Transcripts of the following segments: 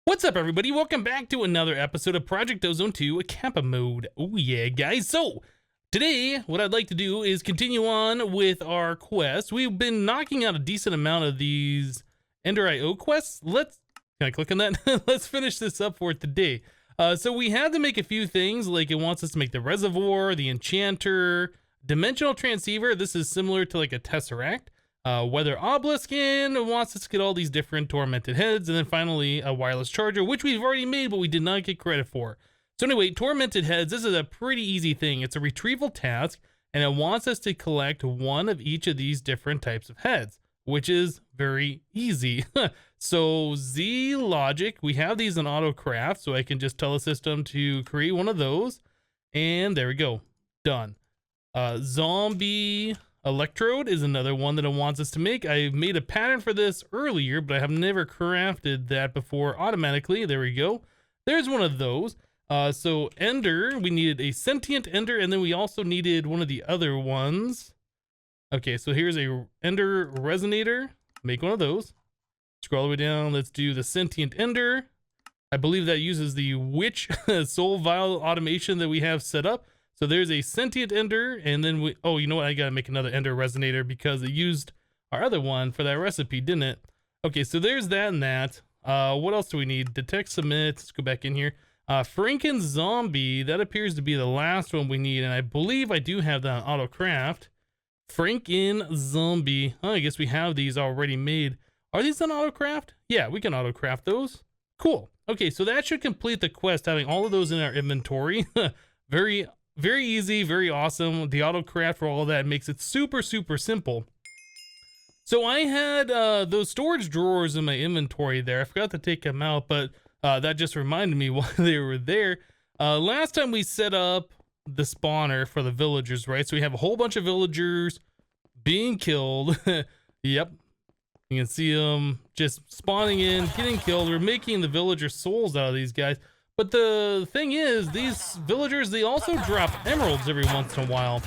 What's up, everybody? Welcome back to another episode of Project Ozone 2, Kappa Mode. Oh yeah, guys. So, today, what I'd like to do is continue on with our quest. We've been knocking out a decent amount of these Ender IO quests. Can I click on that? Let's finish this up for today. So we had to make a few things, like it wants us to make the reservoir, the enchanter, dimensional transceiver. This is similar to like a tesseract. Weather obelisk, and wants us to get all these different tormented heads, and then finally a wireless charger, which we've already made but we did not get credit for. So anyway, tormented heads, this is a pretty easy thing. It's a retrieval task, and it wants us to collect one of each of these different types of heads, which is very easy. So Z logic, we have these in autocraft, so I can just tell the system to create one of those, and there we go, done. Zombie electrode is another one that it wants us to make. I made a pattern for this earlier, but I have never crafted that before automatically. There we go. There's one of those. So Ender, we needed a sentient Ender, and then we also needed one of the other ones. Okay, so here's a Ender resonator. Make one of those. Scroll all the way down. Let's do the sentient Ender. I believe that uses the witch soul vial automation that we have set up. So there's a sentient Ender, and then oh, you know what? I gotta make another Ender resonator because it used our other one for that recipe, didn't it? Okay, so there's that and that. What else do we need? Detect submit. Let's go back in here. Franken zombie, that appears to be the last one we need, and I believe I do have that on autocraft. Franken zombie. Oh, I guess we have these already made. Are these on autocraft? Yeah, we can autocraft those. Cool. Okay, so that should complete the quest, having all of those in our inventory. Very easy, very awesome. The autocraft for all of that makes it super simple. So I had those storage drawers in my inventory there. I forgot to take them out, but that just reminded me why they were there. Last time we set up the spawner for the villagers, right? So we have a whole bunch of villagers being killed. Yep. You can see them just spawning in, getting killed. We're making the villager souls out of these guys. But the thing is, these villagers, they also drop emeralds every once in a while.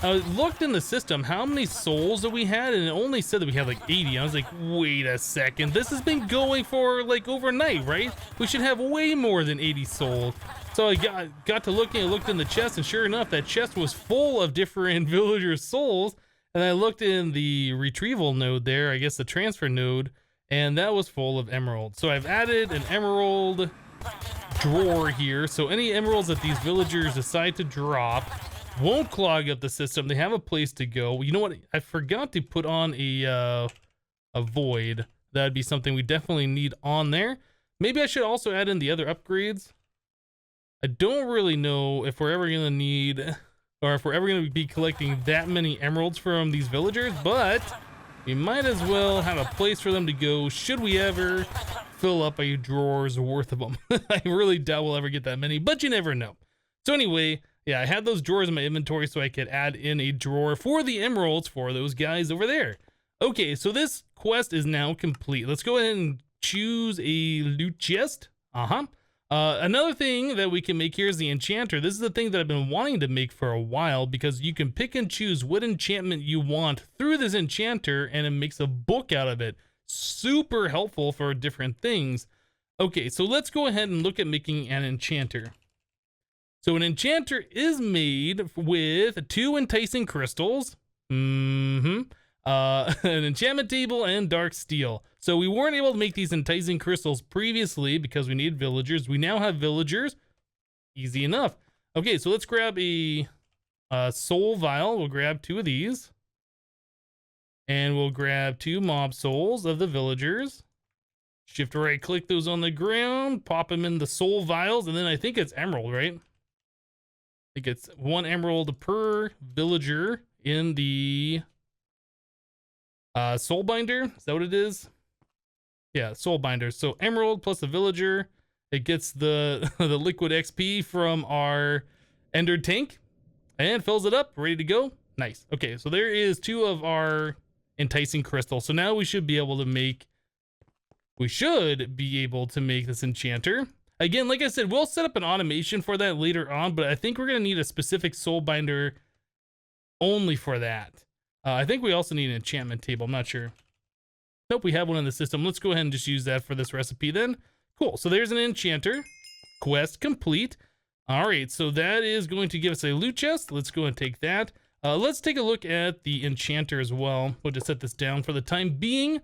I looked in the system how many souls that we had, and it only said that we had like 80. I was like, wait a second, this has been going for like overnight, right? We should have way more than 80 souls. So I got to looking, I looked in the chest, and sure enough, that chest was full of different villager souls. And I looked in the retrieval node there, I guess the transfer node, and that was full of emeralds. So I've added an emerald drawer here, so any emeralds that these villagers decide to drop won't clog up the system. They have a place to go. You know what? I forgot to put on a void. That'd be something we definitely need on there. Maybe I should also add in the other upgrades. I don't really know if we're ever gonna need, or if we're ever gonna be collecting that many emeralds from these villagers, but we might as well have a place for them to go should we ever fill up a drawer's worth of them. I really doubt we'll ever get that many, but you never know. So anyway, yeah, I had those drawers in my inventory so I could add in a drawer for the emeralds for those guys over there. Okay, so this quest is now complete. Let's go ahead and choose a loot chest. Another thing that we can make here is the enchanter. This is the thing that I've been wanting to make for a while because you can pick and choose what enchantment you want through this enchanter, and it makes a book out of it. Super helpful for different things. Okay, so let's go ahead and look at making an enchanter. So an enchanter is made with 2 enticing crystals, an enchantment table, and dark steel. So we weren't able to make these enticing crystals previously because we need villagers. We now have villagers. Easy enough. Okay, so let's grab a soul vial. We'll grab 2 of these. And we'll grab 2 mob souls of the villagers. Shift right click those on the ground, pop them in the soul vials, and then I think it's emerald, right? I think it's 1 emerald per villager in the soul binder. Is that what it is? Yeah, soul binder. So emerald plus a villager, it gets the the liquid XP from our ender tank and fills it up, ready to go. Nice. Okay, so there is 2 of our enticing crystal. So now we should be able to make this enchanter. Again, like I said, we'll set up an automation for that later on, but I think we're going to need a specific soul binder only for that. I think we also need an enchantment table. I'm not sure. Nope, we have one in the system. Let's go ahead and just use that for this recipe then. Cool. So there's an enchanter. Quest complete. All right, so that is going to give us a loot chest. Let's go and take that. Let's take a look at the enchanter as well. We'll just set this down for the time being.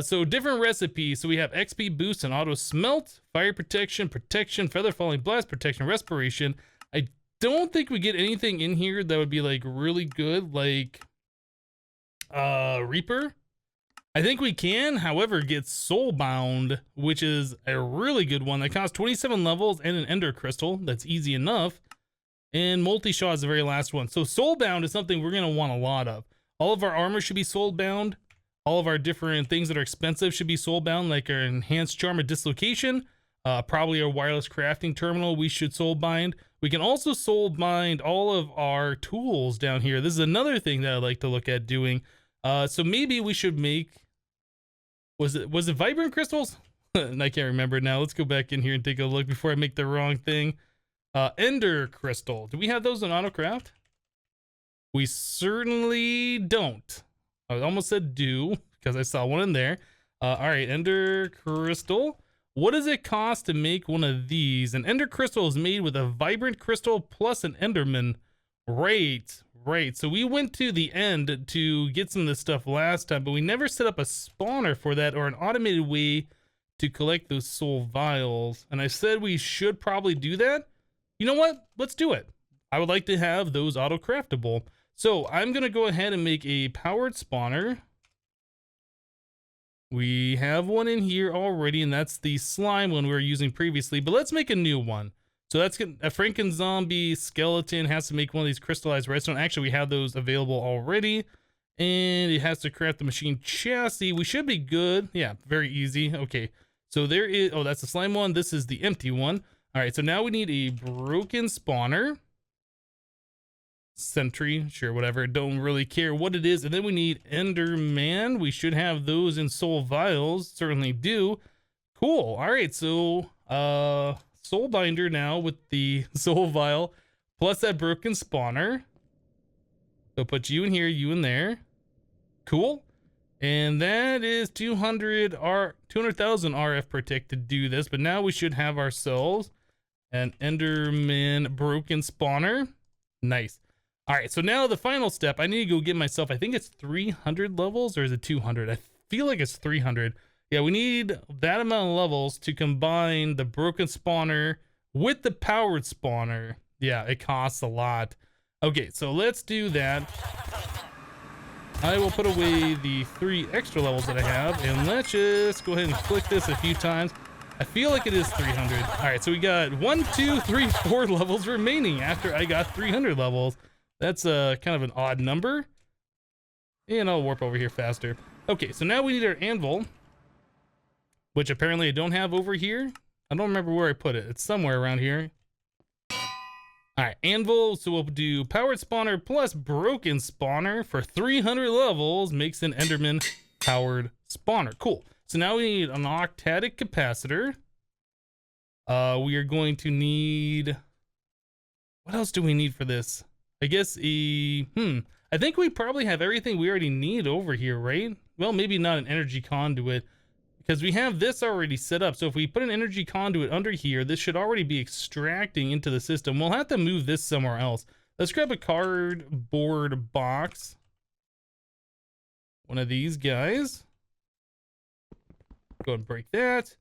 So different recipes. So we have XP boost and auto smelt, fire protection, feather falling blast, protection, respiration. I don't think we get anything in here that would be like really good, like Reaper. I think we can, however, get Soulbound, which is a really good one that costs 27 levels and an Ender Crystal. That's easy enough. And multi-shot is the very last one. So Soulbound is something we're going to want a lot of. All of our armor should be Soulbound. All of our different things that are expensive should be Soulbound, like our enhanced charm of dislocation. Probably our wireless crafting terminal we should Soulbind. We can also Soulbind all of our tools down here. This is another thing that I like to look at doing. So maybe we should make, was it vibrant crystals? I can't remember now. Let's go back in here and take a look before I make the wrong thing. Ender crystal. Do we have those in autocraft? We certainly don't. I almost said do because I saw one in there. All right, Ender crystal. What does it cost to make one of these? An Ender crystal is made with a vibrant crystal plus an Enderman. Right. So we went to the end to get some of this stuff last time, but we never set up a spawner for that or an automated way to collect those soul vials. And I said we should probably do that. You know what? Let's do it. I would like to have those auto craftable. So I'm going to go ahead and make a powered spawner. We have one in here already, and that's the slime one we were using previously, but let's make a new one. So that's a Franken zombie skeleton has to make one of these crystallized redstone. Actually, we have those available already, and it has to craft the machine chassis. We should be good. Yeah, very easy. Okay, so there is, oh, that's the slime one. This is the empty one. All right, so now we need a broken spawner. Sentry, sure, whatever. Don't really care what it is. And then we need Enderman. We should have those in soul vials. Certainly do. Cool. All right, so soul binder now with the soul vial plus that broken spawner. So put you in here, you in there. Cool. And that is 200,000 RF per tick to do this. But now we should have ourselves an Enderman broken spawner. Nice. All right, so now the final step, I need to go get myself, I think it's 300 levels, or is it 200? I feel like it's 300. Yeah, we need that amount of levels to combine the broken spawner with the powered spawner. Yeah, it costs a lot. Okay, so let's do that. I will put away the 3 extra levels that I have, and let's just go ahead and click this a few times. I feel like it is 300. All right, so we got 1, 2, 3, 4 levels remaining after I got 300 levels. That's kind of an odd number. And I'll warp over here faster. Okay, so now we need our anvil, which apparently I don't have over here. I don't remember where I put it. It's somewhere around here. All right, anvil. So we'll do powered spawner plus broken spawner for 300 levels makes an Enderman powered spawner. Cool. So now we need an octadic capacitor. We are going to need, what else do we need for this? I guess I think we probably have everything we already need over here, right? Well, maybe not an energy conduit because we have this already set up. So if we put an energy conduit under here, this should already be extracting into the system. We'll have to move this somewhere else. Let's grab a cardboard box. One of these guys. Go and break that.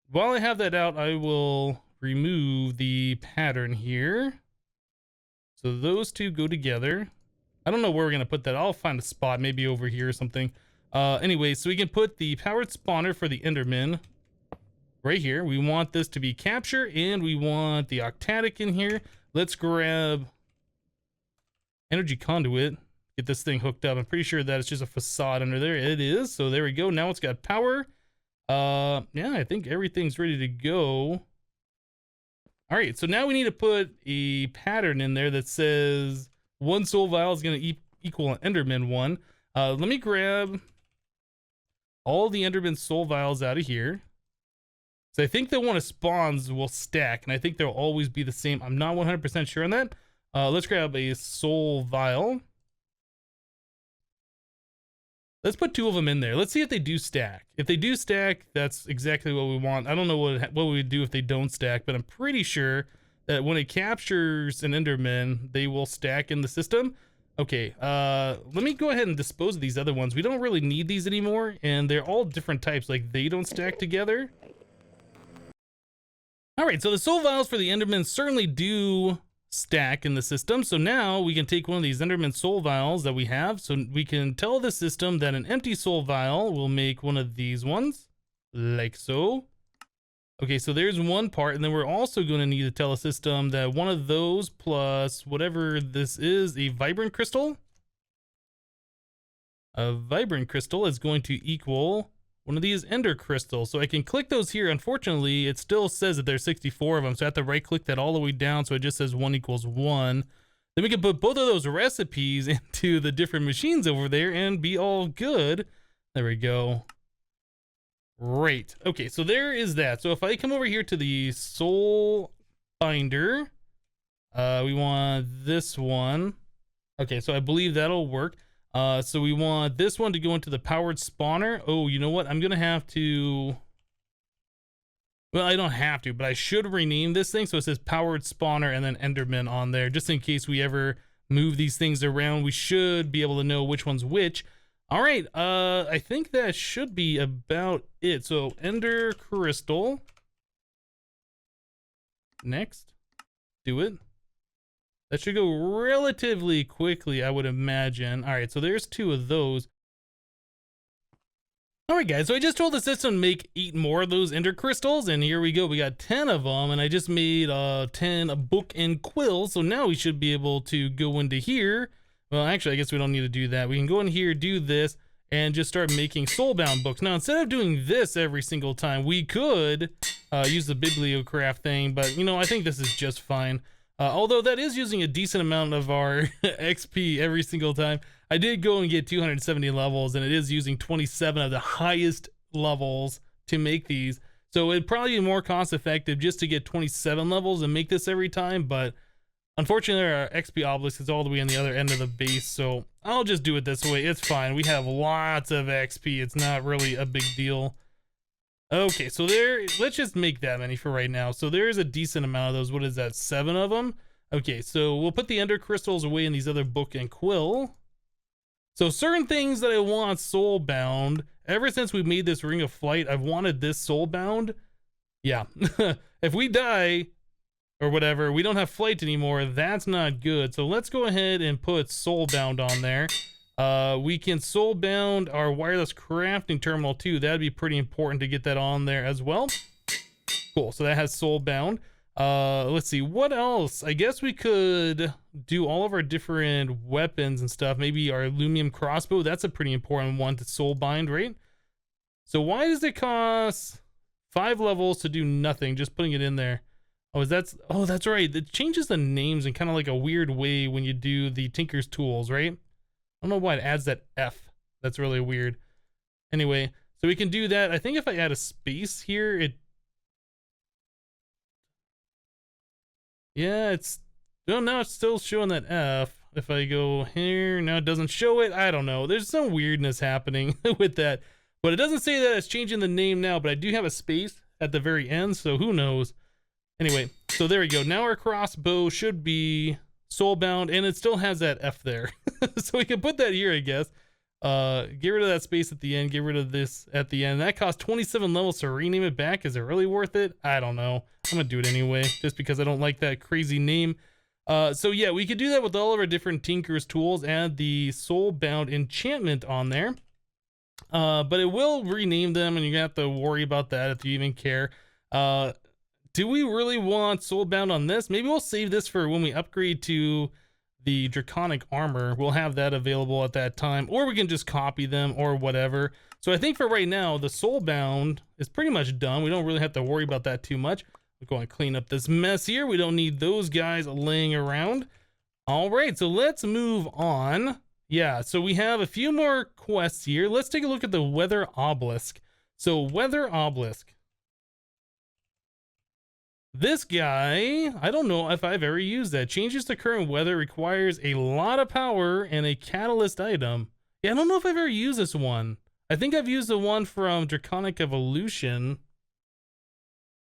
While I have that out, I will remove the pattern here. So those two go together. I don't know where we're going to put that. I'll find a spot, maybe over here or something. Anyway, so we can put the powered spawner for the Enderman right here. We want this to be capture, and we want the octadic in here. Let's grab energy conduit. Get this thing hooked up. I'm pretty sure that it's just a facade under there. It is. So there we go. Now it's got power. Yeah, I think everything's ready to go. All right, so now we need to put a pattern in there that says 1 soul vial is going to equal an Enderman 1. Let me grab all the Enderman soul vials out of here. So I think that one of spawns will stack, and I think they'll always be the same. I'm not 100% sure on that. Let's grab a soul vial. Let's put 2 of them in there. Let's see if they do stack. If they do stack, that's exactly what we want. I don't know what we would do if they don't stack, but I'm pretty sure that when it captures an Enderman, they will stack in the system. Okay, let me go ahead and dispose of these other ones. We don't really need these anymore, and they're all different types. Like, they don't stack together. All right, so the soul vials for the Endermen certainly do stack in the system. So now we can take one of these Enderman soul vials that we have. So we can tell the system that an empty soul vial will make one of these ones, like so. Okay, so there's one part, and then we're also going to need to tell the system that one of those plus whatever this is, a vibrant crystal. A vibrant crystal is going to equal one of these ender crystals. So I can click those here. Unfortunately, it still says that there's 64 of them. So I have to right click that all the way down. So it just says 1 equals 1. Then we can put both of those recipes into the different machines over there and be all good. There we go. Great. Okay, so there is that. So if I come over here to the soul binder, we want this one. Okay, so I believe that'll work. So we want this one to go into the powered spawner. Oh, you know what? I'm going to have to... Well, I don't have to, but I should rename this thing. So it says powered spawner and then Enderman on there. Just in case we ever move these things around, we should be able to know which one's which. All right. I think that should be about it. So Ender Crystal. Next. Do it. That should go relatively quickly, I would imagine. All right, so there's 2 of those. All right, guys, so I just told the system to make 8 more of those ender crystals, and here we go. We got 10 of them, and I just made 10 book and quill, so now we should be able to go into here. Well, actually, I guess we don't need to do that. We can go in here, do this, and just start making soulbound books. Now, instead of doing this every single time, we could use the bibliocraft thing, but, you know, I think this is just fine. Although that is using a decent amount of our XP every single time. I did go and get 270 levels, and it is using 27 of the highest levels to make these. So it'd probably be more cost effective just to get 27 levels and make this every time. But unfortunately, our XP obelisk is all the way on the other end of the base. So I'll just do it this way. It's fine. We have lots of XP. It's not really a big deal. Okay, so let's just make that many for right now. So there's a decent amount of those. What is that, 7 of them? Okay, so we'll put the ender crystals away in these other book and quill. So certain things that I want soulbound, ever since we made this ring of flight, I've wanted this soulbound. Yeah, if we die or whatever, we don't have flight anymore, that's not good. So let's go ahead and put soulbound on there. We can soulbound our wireless crafting terminal too. That'd be pretty important to get that on there as well. Cool, so that has soulbound. Let's see, what else? I guess we could do all of our different weapons and stuff. Maybe our aluminum crossbow, that's a pretty important one to soulbind, right? So why does it cost 5 levels to do nothing, just putting it in there? Oh, that's right. It changes the names in kind of like a weird way when you do the Tinker's Tools, right? I don't know why it adds that F. That's really weird. Anyway, so we can do that. I think if I add a space here, yeah, now it's still showing that F. If I go here, now it doesn't show it. I don't know. There's some weirdness happening with that. But it doesn't say that it's changing the name now, but I do have a space at the very end, so who knows. Anyway, so there we go. Now our crossbow should be soulbound, and it still has that F there. So we can put that here, I guess. Get rid of that space at the end, get rid of this at the end. That costs 27 levels to rename it back. Is it really worth it? I don't know. I'm gonna do it anyway, just because I don't like that crazy name. So yeah, we could do that with all of our different Tinker's Tools, add the soulbound enchantment on there. But it will rename them, and you have to worry about that if you even care. Do we really want soulbound on this? Maybe we'll save this for when we upgrade to the draconic armor. We'll have that available at that time, or we can just copy them or whatever. So I think for right now, the soulbound is pretty much done. We don't really have to worry about that too much. We're going to clean up this mess here. We don't need those guys laying around. All right, so let's move on. Yeah, so we have a few more quests here. Let's take a look at the weather obelisk. So weather obelisk. This guy, I don't know if I've ever used that. Changes the current weather, requires a lot of power and a catalyst item. Yeah, I don't know if I've ever used this one. I think I've used the one from Draconic Evolution.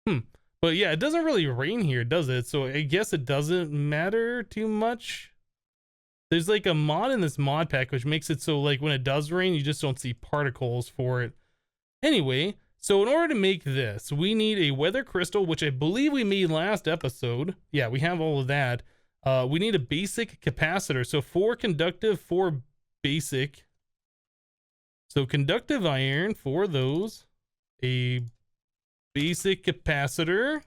But yeah, it doesn't really rain here, does it? So I guess it doesn't matter too much. There's like a mod in this mod pack which makes it so like when it does rain, you just don't see particles for it. Anyway, so in order to make this, we need a weather crystal, which I believe we made last episode. Yeah, we have all of that. We need a basic capacitor. So 4 conductive, 4 basic. So conductive iron, 4 of those. A basic capacitor,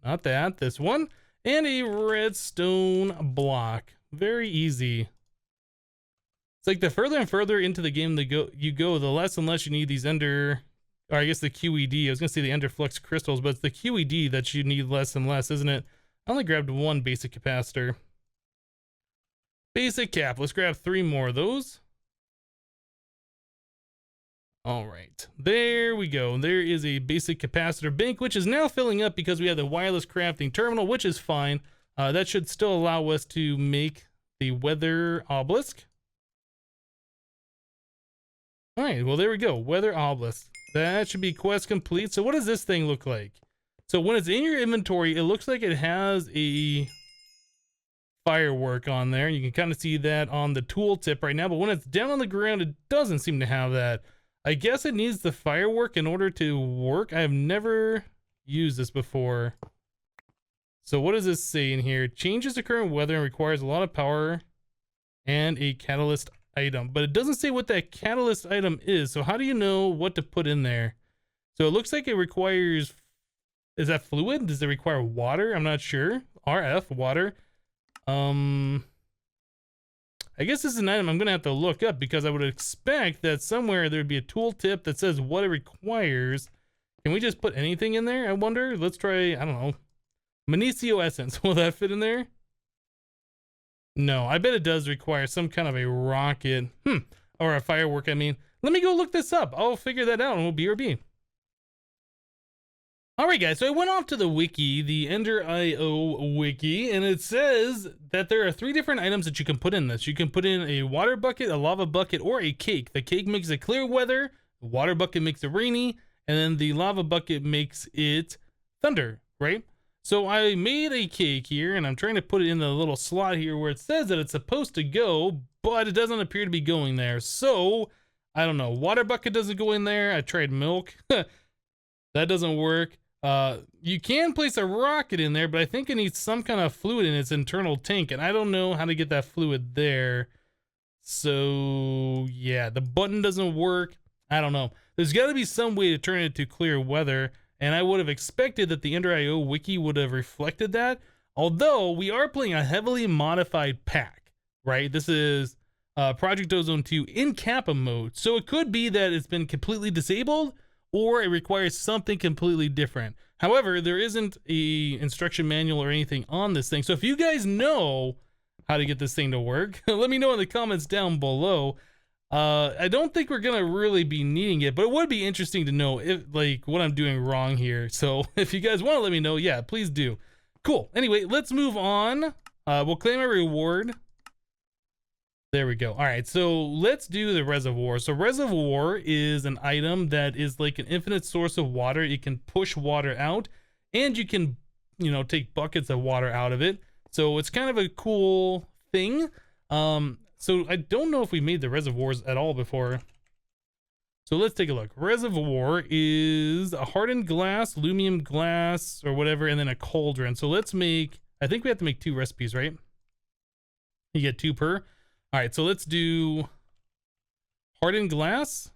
not that, this one, and a redstone block. Very easy. It's like the further and further into the game you go, the less and less you need these ender, or I guess the QED. I was gonna say the ender flux crystals, but it's the QED that you need less and less, isn't it? I only grabbed 1 basic capacitor. Basic cap. Let's grab 3 more of those. All right, there we go. There is a basic capacitor bank, which is now filling up because we have the wireless crafting terminal, which is fine. That should still allow us to make the weather obelisk. All right, well, there we go. Weather obelisk. That should be quest complete. So what does this thing look like? So when it's in your inventory, it looks like it has a firework on there. You can kind of see that on the tooltip right now, but when it's down on the ground, it doesn't seem to have that. I guess it needs the firework in order to work. I have never used this before. So what does this say in here? Changes the current weather and requires a lot of power and a catalyst item. But it doesn't say what that catalyst item is. So how do you know what to put in there? So it looks like it requires... Is that fluid? Does it require water? I'm not sure. RF, water. I guess this is an item I'm going to have to look up because I would expect that somewhere there'd be a tooltip that says what it requires. Can we just put anything in there? I wonder. Let's try, I don't know. Magnesio essence. Will that fit in there? No, I bet it does require some kind of a rocket. Or a firework, I mean. Let me go look this up. I'll figure that out and we'll BRB. Alright guys, so I went off to the wiki, the Ender.io wiki, and it says that there are 3 different items that you can put in this. You can put in a water bucket, a lava bucket, or a cake. The cake makes it clear weather, the water bucket makes it rainy, and then the lava bucket makes it thunder, right? So I made a cake here, and I'm trying to put it in the little slot here where it says that it's supposed to go, but it doesn't appear to be going there. So, I don't know, water bucket doesn't go in there. I tried milk. That doesn't work. You can place a rocket in there, but I think it needs some kind of fluid in its internal tank, and I don't know how to get that fluid there. So, yeah, the button doesn't work. I don't know. There's got to be some way to turn it to clear weather, and I would have expected that the Ender.io wiki would have reflected that, although we are playing a heavily modified pack, right? This is Project Ozone 2 in Kappa mode, so it could be that it's been completely disabled, or it requires something completely different. However, there isn't a instruction manual or anything on this thing. So if you guys know how to get this thing to work, let me know in the comments down below. I don't think we're gonna really be needing it, but it would be interesting to know if like what I'm doing wrong here. So if you guys want to let me know, yeah, please do. Cool. Anyway, let's move on. We'll claim a reward. There we go. All right, so let's do the reservoir. So reservoir is an item that is like an infinite source of water. It can push water out, and you can, you know, take buckets of water out of it. So it's kind of a cool thing. So I don't know if we made the reservoirs at all before. So let's take a look. Reservoir is a hardened glass, aluminum glass, or whatever, and then a cauldron. So let's make, I think we have to make 2 recipes, right? You get 2 per. All right, so let's do hardened glass.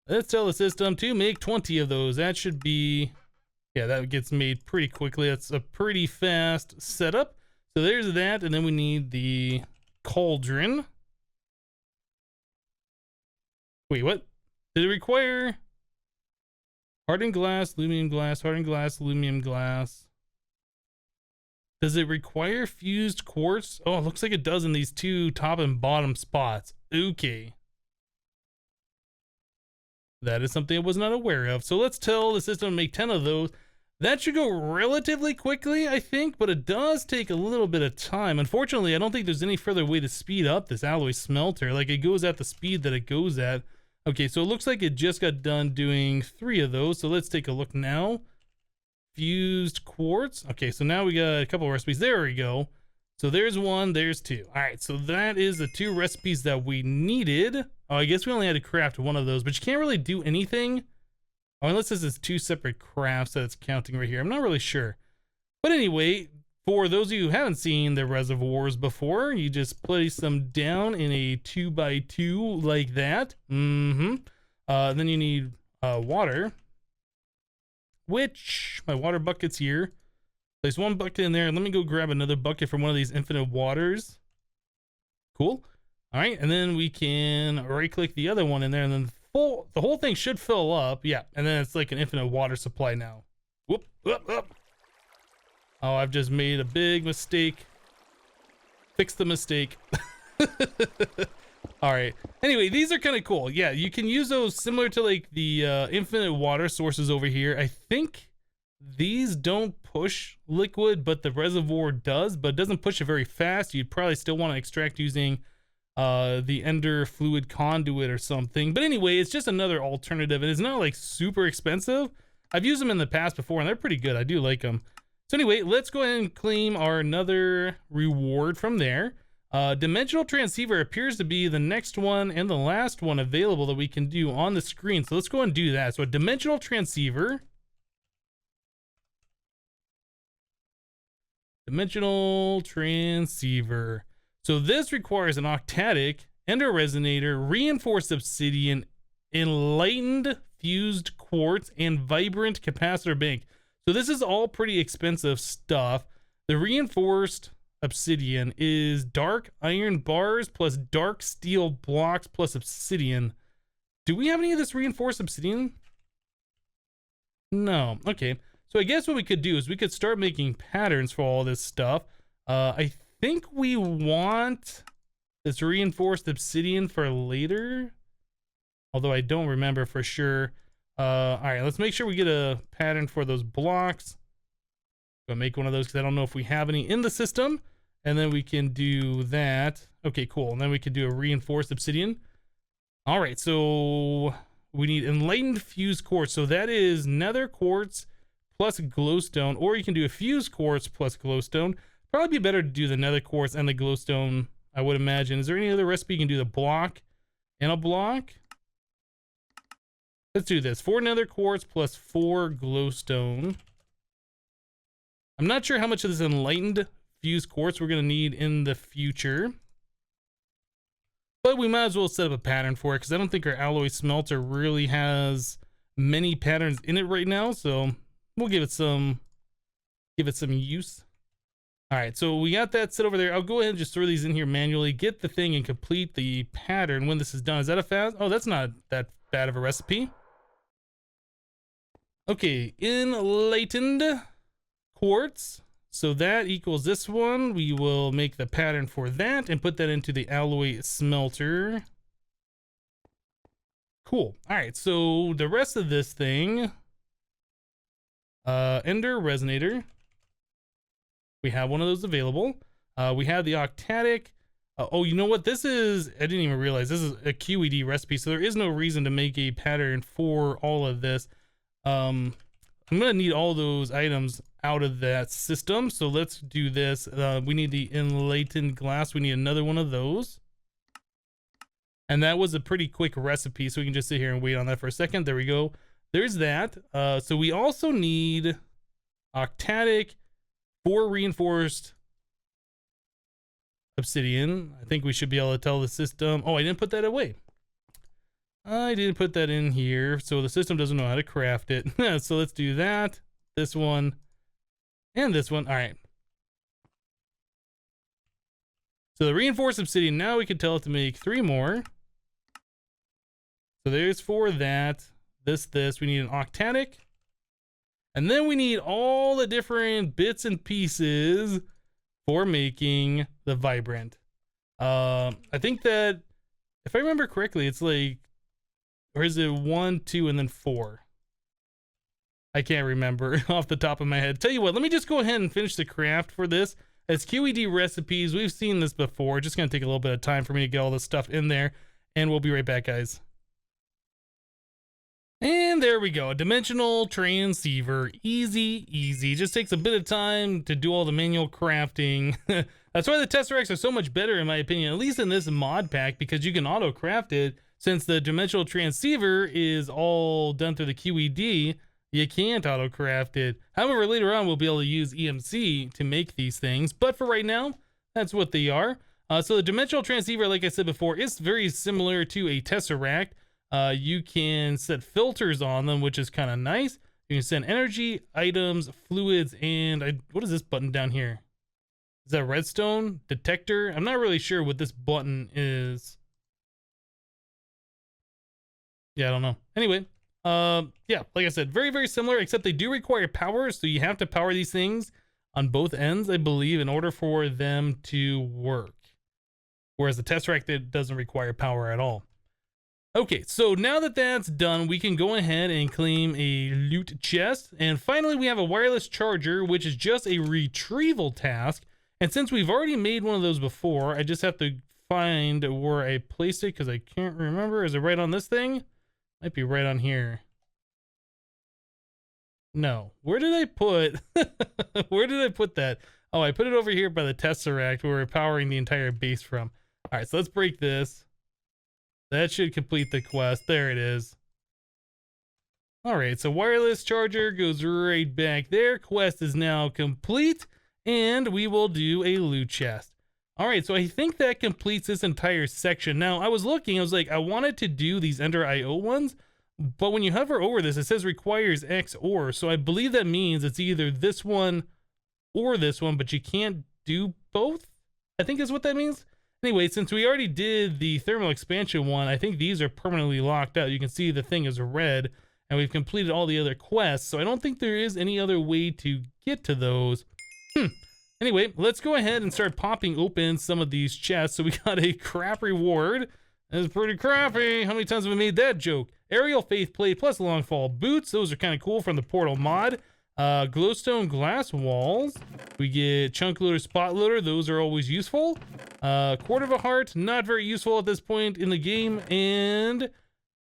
Let's tell the system to make 20 of those. That should be, yeah, that gets made pretty quickly. That's a pretty fast setup. So there's that, and then we need the cauldron. Wait, what? Did it require hardened glass, aluminum glass, hardened glass, aluminum glass? Does it require fused quartz? Oh, it looks like it does in these 2 top and bottom spots. Okay. That is something I was not aware of. So let's tell the system to make 10 of those. That should go relatively quickly, I think, but it does take a little bit of time. Unfortunately, I don't think there's any further way to speed up this alloy smelter. Like, it goes at the speed that it goes at. Okay, so it looks like it just got done doing 3 of those. So let's take a look now. Fused quartz. Okay, so now we got a couple of recipes. There we go. So there's 1, there's 2. All right, so that is the 2 recipes that we needed. Oh, I guess we only had to craft 1 of those, but you can't really do anything. Oh, unless this is 2 separate crafts that it's counting right here. I'm not really sure. But anyway, for those of you who haven't seen the reservoirs before, you just place them down in a 2x2 like that. Then you need water, which my water bucket's here. Place 1 bucket in there, and let me go grab another bucket from one of these infinite waters. Cool. All right, and then we can right-click the other one in there, and then the whole thing should fill up. Yeah, and then it's like an infinite water supply now. Whoop, whoop, whoop. Oh, I've just made a big mistake. Fix the mistake. All right. Anyway, these are kind of cool. Yeah, you can use those similar to like the infinite water sources over here. I think these don't push liquid, but the reservoir does, but it doesn't push it very fast. You'd probably still want to extract using the ender fluid conduit or something. But anyway, it's just another alternative, and it's not like super expensive. I've used them in the past before, and they're pretty good. I do like them. So anyway, let's go ahead and claim our another reward from there. Dimensional transceiver appears to be the next one and the last one available that we can do on the screen. So let's go and do that. So a dimensional transceiver. Dimensional transceiver. So this requires an octatic, ender resonator, reinforced obsidian, enlightened fused quartz, and vibrant capacitor bank. So this is all pretty expensive stuff. The reinforced obsidian is dark iron bars plus dark steel blocks plus obsidian. Do we have any of this reinforced obsidian? No. Okay. So I guess what we could do is we could start making patterns for all this stuff. I think we want this reinforced obsidian for later, although I don't remember for sure. All right, let's make sure we get a pattern for those blocks. Go make one of those because I don't know if we have any in the system. And then we can do that. Okay, cool. And then we can do a reinforced obsidian. All right, so we need enlightened fused quartz. So that is nether quartz plus glowstone, or you can do a fused quartz plus glowstone. Probably be better to do the nether quartz and the glowstone, I would imagine. Is there any other recipe you can do the block and a block? Let's do this. 4 nether quartz plus 4 glowstone. I'm not sure how much of this enlightened fused quartz we're going to need in the future, but we might as well set up a pattern for it because I don't think our alloy smelter really has many patterns in it right now. So we'll give it some use. All right, so we got that set over there. I'll go ahead and just throw these in here manually, get the thing and complete the pattern when this is done. Is that a fast? Oh, that's not that bad of a recipe. Okay, enlightened quartz. So that equals this one. We will make the pattern for that and put that into the alloy smelter. Cool. All right, so the rest of this thing, ender resonator. We have one of those available. We have the octatic. Oh, you know what? This is, I didn't even realize this is a QED recipe, so there is no reason to make a pattern for all of this. I'm gonna need all those items out of that system, so let's do this. We need the enlightened glass. We need another one of those. And that was a pretty quick recipe, so we can just sit here and wait on that for a second. There we go. There's that. So we also need octatic, 4 reinforced obsidian. I think we should be able to tell the system. Oh, I didn't put that away. I didn't put that in here, so the system doesn't know how to craft it. So let's do that. This one and this one. All right. So the reinforced obsidian, now we can tell it to make 3 more. So there's 4 that. This. We need an octatic. And then we need all the different bits and pieces for making the vibrant. I think that, if I remember correctly, it's like, or is it 1, 2, and then 4? I can't remember off the top of my head. Tell you what, let me just go ahead and finish the craft for this. It's QED recipes. We've seen this before. Just going to take a little bit of time for me to get all this stuff in there. And we'll be right back, guys. And there we go. Dimensional transceiver. Easy, easy. Just takes a bit of time to do all the manual crafting. That's why the Tesseracts are so much better, in my opinion, at least in this mod pack, because you can auto craft it. Since the dimensional transceiver is all done through the QED, you can't auto craft it. However, later on, we'll be able to use EMC to make these things. But for right now, that's what they are. So the dimensional transceiver, like I said before, is very similar to a Tesseract. You can set filters on them, which is kind of nice. You can send energy, items, fluids, and what is this button down here? Is that redstone detector? I'm not really sure what this button is. Yeah, I don't know. Anyway, yeah, like I said, very, very similar, except they do require power, so you have to power these things on both ends, I believe, in order for them to work. Whereas the Tesseract, that doesn't require power at all. Okay, so now that that's done, we can go ahead and claim a loot chest. And finally, we have a wireless charger, which is just a retrieval task. And since we've already made one of those before, I just have to find where I placed it because I can't remember. Is it right on this thing? Might be right on here. No. Where did I put... Where did I put that? Oh, I put it over here by the Tesseract where we're powering the entire base from. All right, so let's break this. That should complete the quest. There it is. All right, so wireless charger goes right back there. Quest is now complete, and we will do a loot chest. All right, so I think that completes this entire section. Now, I was looking, I was like, I wanted to do these Ender IO ones, but when you hover over this, it says requires X or, so I believe that means it's either this one or this one, but you can't do both, I think is what that means. Anyway, since we already did the thermal expansion one, I think these are permanently locked out. You can see the thing is red, and we've completed all the other quests, so I don't think there is any other way to get to those. Anyway, let's go ahead and start popping open some of these chests. So we got a crap reward. That's pretty crappy. How many times have I made that joke? Aerial Faith Plate plus Longfall Boots. Those are kind of cool from the Portal mod. Glowstone Glass Walls. We get Chunk Loader, Spot Loader. Those are always useful. Quarter of a Heart. Not very useful at this point in the game. And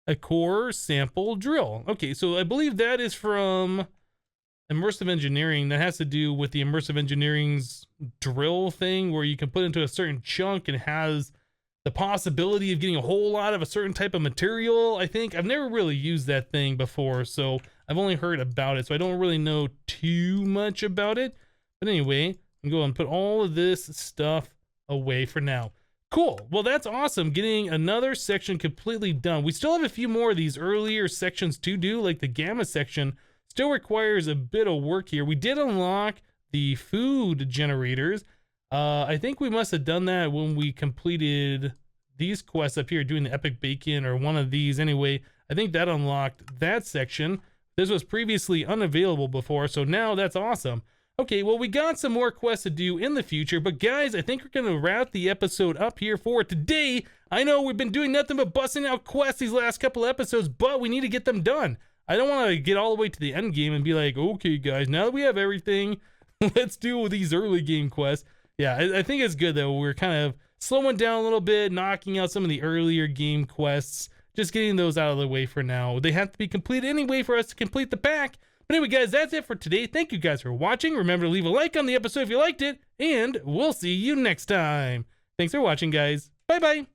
a Core Sample Drill. Okay, so I believe that is from Immersive Engineering. That has to do with the Immersive Engineering's drill thing where you can put into a certain chunk and it has the possibility of getting a whole lot of a certain type of material, I think. I've never really used that thing before, so I've only heard about it, so I don't really know too much about it. But anyway, I'm going to put all of this stuff away for now. Cool. Well, that's awesome. Getting another section completely done. We still have a few more of these earlier sections to do, like the Gamma section. Still requires a bit of work here. We did unlock the food generators. I think we must have done that when we completed these quests up here, doing the Epic Bacon or one of these. Anyway, I think that unlocked that section. This was previously unavailable before, so now that's awesome. Okay, well, we got some more quests to do in the future, but guys, I think we're going to wrap the episode up here for today. I know we've been doing nothing but busting out quests these last couple episodes, but we need to get them done. I don't want to get all the way to the end game and be like, okay, guys, now that we have everything, let's do these early game quests. Yeah, I think it's good that we're kind of slowing down a little bit, knocking out some of the earlier game quests, just getting those out of the way for now. They have to be completed anyway for us to complete the pack. But anyway, guys, that's it for today. Thank you guys for watching. Remember to leave a like on the episode if you liked it, and we'll see you next time. Thanks for watching, guys. Bye-bye.